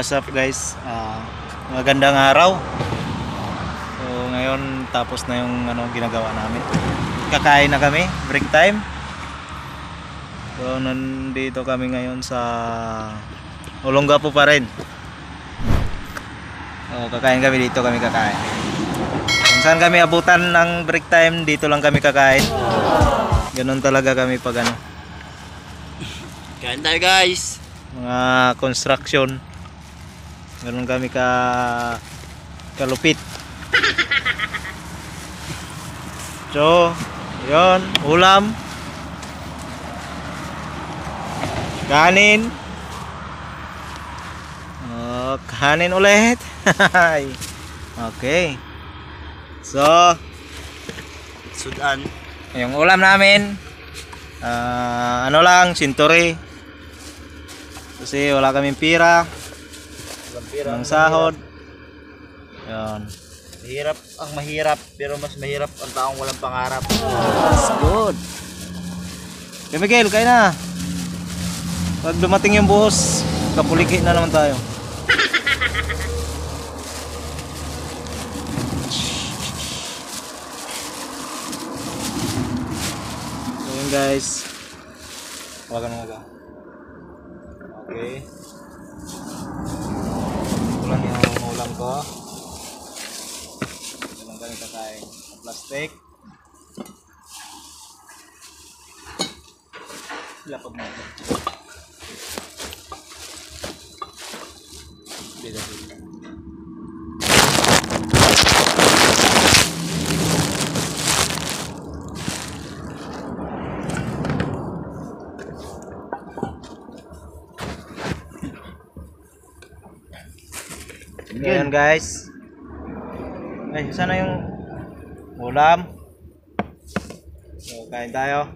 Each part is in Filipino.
what's up guys? Magandang araw. So ngayon tapos na yung ginagawa namin. Kakain na kami, break time. So nandito kami ngayon sa Olongapo pa rin. Kakain kami dito, kami kakain. Kung saan kami abutan ng break time, dito lang kami kakain. Ganun talaga kami pag Kain tayo guys. mga construction. Ganun kami kalupit. So, yun, ulam. Kanin. Kanin ulit. Okay. So, Sudan. yung ulam namin sinturi. Kasi wala kaming pira ng sahod. Yan. Mahirap, pero mas mahirap ang taong walang pangarap. That's good. Okay, Miguel, kain na. Pag dumating yung buhos, kapuliki na naman tayo. So yun guys. Wagan mo nga. Okay. Ulan yung ulam ko. Ito lang kami kakain. Plastic. Lapag mo. Dito. Ayan guys. Ay, sana yung ulam. So, kain tayo.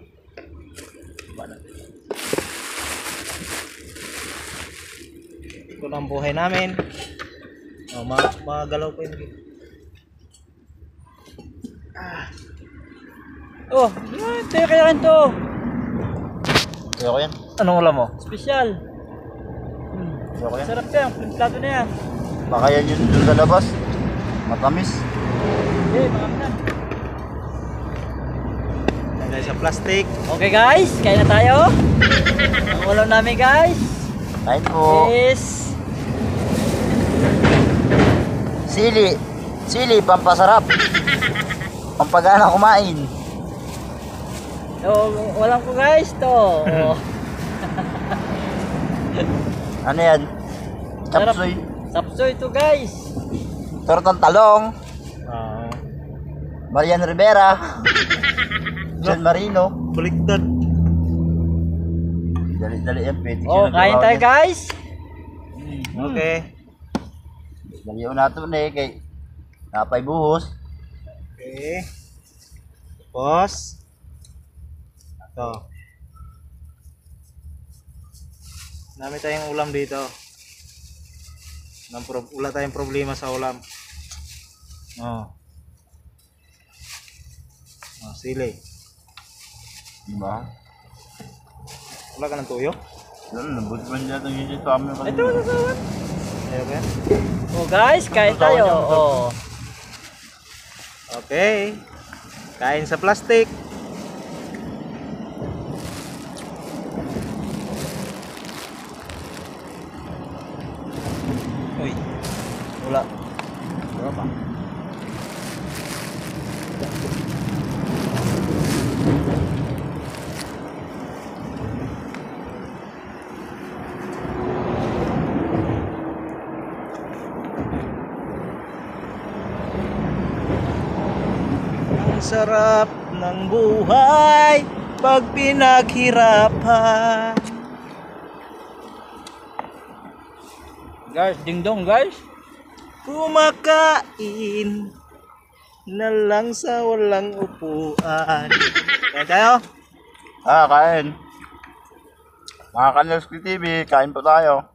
Ito lang buhay namin. Magalaw pa yun. Tayo kaya to. Kaya ko yan. Anong ulam mo? Special. Kaya ko yan. Sarap yan, plato na yan. Baka yan yun doon sa labas. Matamis. Marami na. Ayan guys, sa plastic. Okay guys, kain na tayo. Ang ulam namin guys Kain po. is Sili. Sili, pampasarap. Pampagana kumain. walang ko guys to. Ano yan? Sarap. Chapsoy. Sapsoy to guys. Tortang talong. Marian Rivera. John Marino. Baliktad. Dali-dali yan. Pwede Kain tayo guys. Okay. Dali yun nato na kay napay buhos. Okay. Tapos ito. Dami tayong ulam dito. Wala tayong problema sa ulam. Sili. Diba? Wala ka ng tuyo? Lambot man dyan ang yun sa amin. Ito. Ayaw ka yan? Guys, kain tayo. Okay. Kain sa plastic. Uy. Wala. Wala pa. Ang sarap ng buhay pag pinaghirapan. Guys, ding dong guys. Kumakain na lang sa walang upuan. Kain tayo? Kain. Mga Kanelski TV, kain po tayo.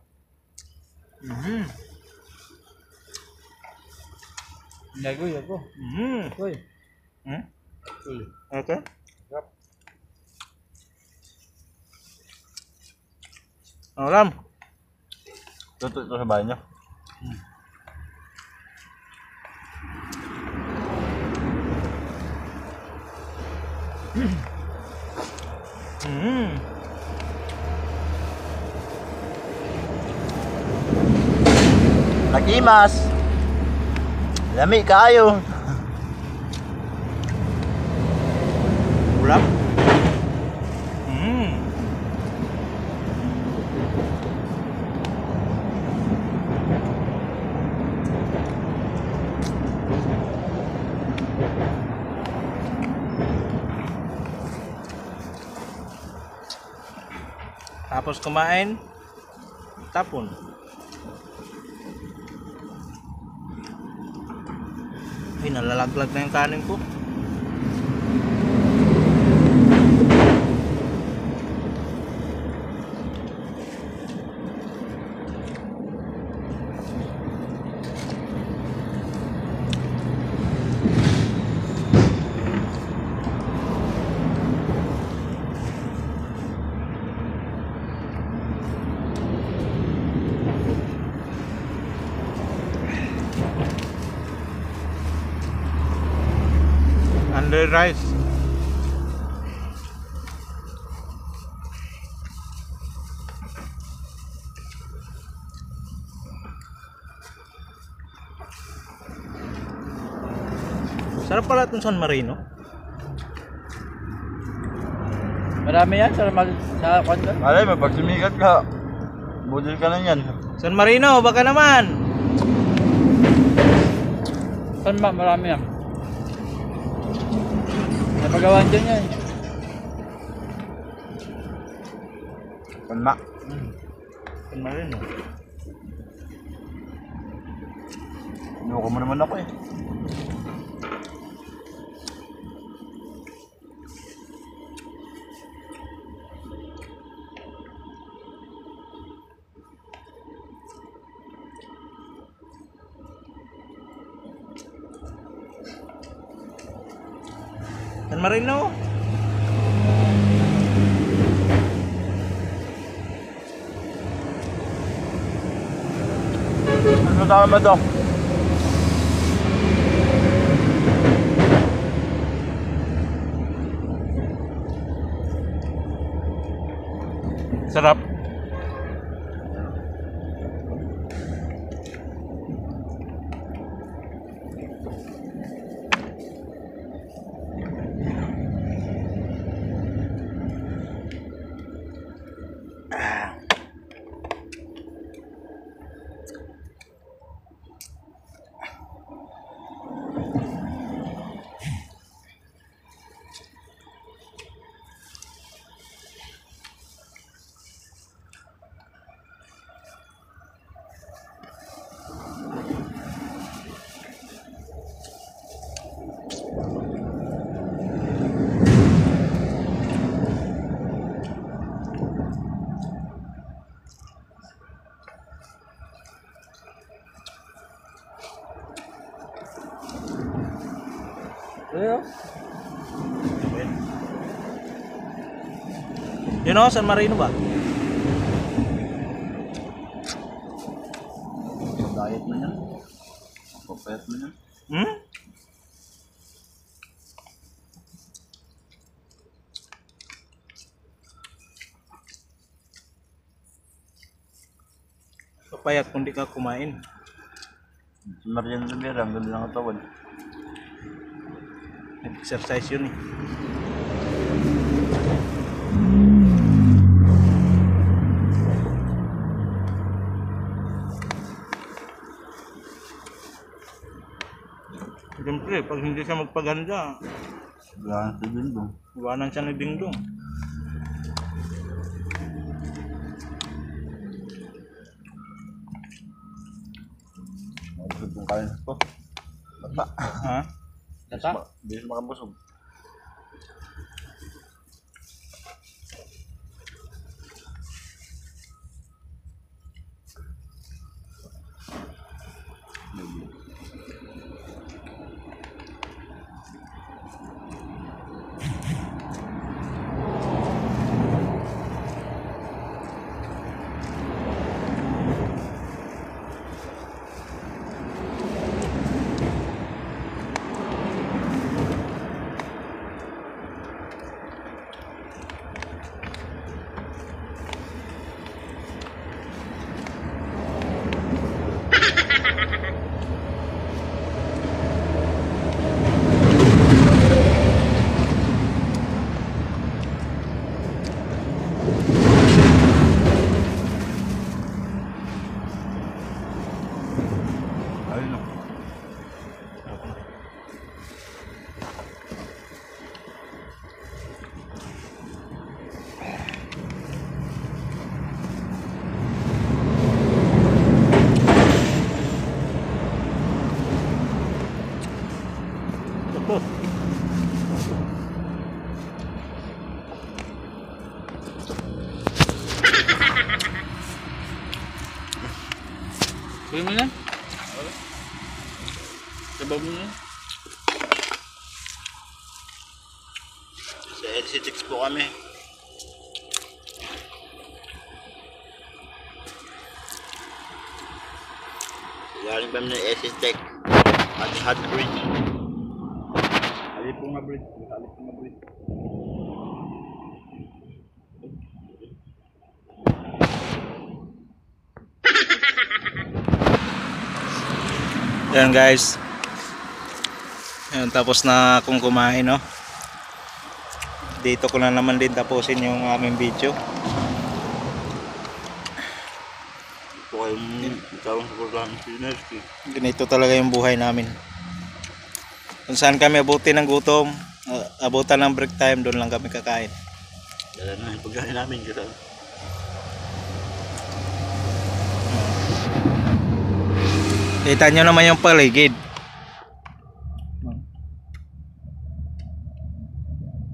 Nagoy ako. Uy. Okay. Ulam. Tuto ito sa bahay niyo. Mm. Nakimas. Lami kayo. Ulap. Mm. Tapos kumain, tapon. Ay, nalalaglag na yung kanin ko. Under rice. Sarap pala itong San Marino. Marami yan sa kwanto. Malay, mapagsumikat ka. Budil ka na yan. San Marino, baka naman. Saan ba? Marami yan. Napagawan dyan yan. Panma. San Marino. Inuko mo naman ako eh. San Marino. Ano tama ba ito? Sarap. Pero, Yun o, San Marino ba? Diet mo yan. Papayat mo yan. Hmm? Papayat kung di ka kumain. Si Marian Rivera, ang ganda ng katawan. Nag-exercise yun eh. Siyempre, pag hindi siya magpaganda, Wala sa dindong. iwanan siya ni Dingdong. Mabusog kong kain ko. Bata. Ha? Tata? Bilis makabusog. Kuya mo yan? Sabaw mo yan? Sa LC6 po kami. Galing kami ng SS Tech at Hot Bridge. Halipong nga bridge. Halipong nga bridge. Yan guys. Yan, tapos na akong kumain, no. Dito ko na naman din tapusin yung aming video. Po kayong tawang suportahan si Nerski. Ganito talaga yung buhay namin. Kung saan kami abutin ng gutom, abutan ng break time, doon lang kami kakain. Dala na yung pagkain namin. Kasi Kita nyo naman yung paligid.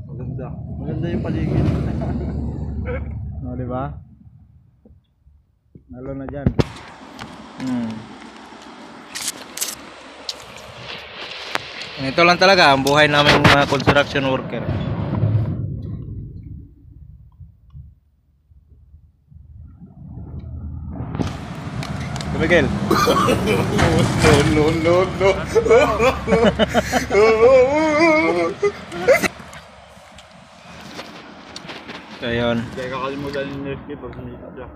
Maganda. Maganda yung paligid. No, di ba? Lalo na dyan. Ito lang talaga ang buhay namin mga construction worker. Miguel. no. So yun. Kaya kakalimutan ni Nerski pag sumita siya.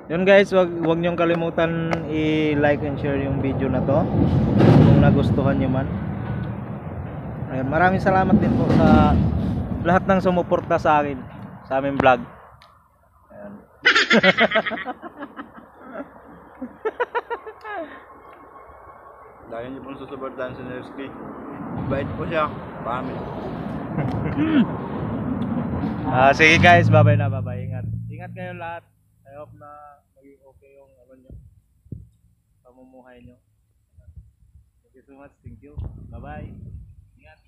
Yun guys, wag niyong kalimutan i-like and share yung video na to kung nagustuhan niyo man. Ayan, maraming salamat din po sa lahat ng sumuporta sa akin sa aming vlog. Ayan. Dahil niyo pong susuportahan si Nerski. Bait po siya. Pamit. Sige guys, bye-bye na, bye-bye. Ingat kayo lahat. I hope na maging okay yung ano nyo, pamumuhay nyo. Thank you so much. Thank you. Bye-bye. Ingat.